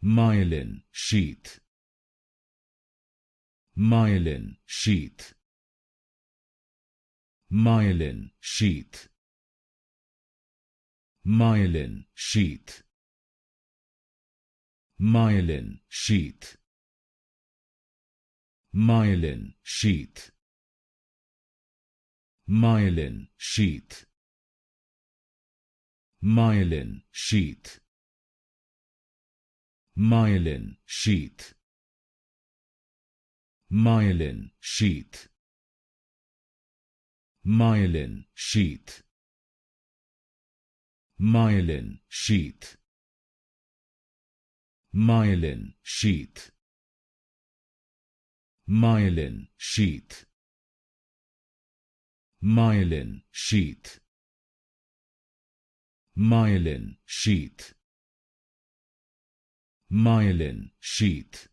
Myelin sheath. Myelin sheath. Myelin sheath. Myelin sheath. Myelin sheath. Myelin sheath. Myelin sheath. Myelin sheath. Myelin sheath. Myelin sheath. Myelin sheath. Myelin sheath. Myelin sheath. Myelin sheath. Myelin sheath. Myelin sheath. Myelin sheath.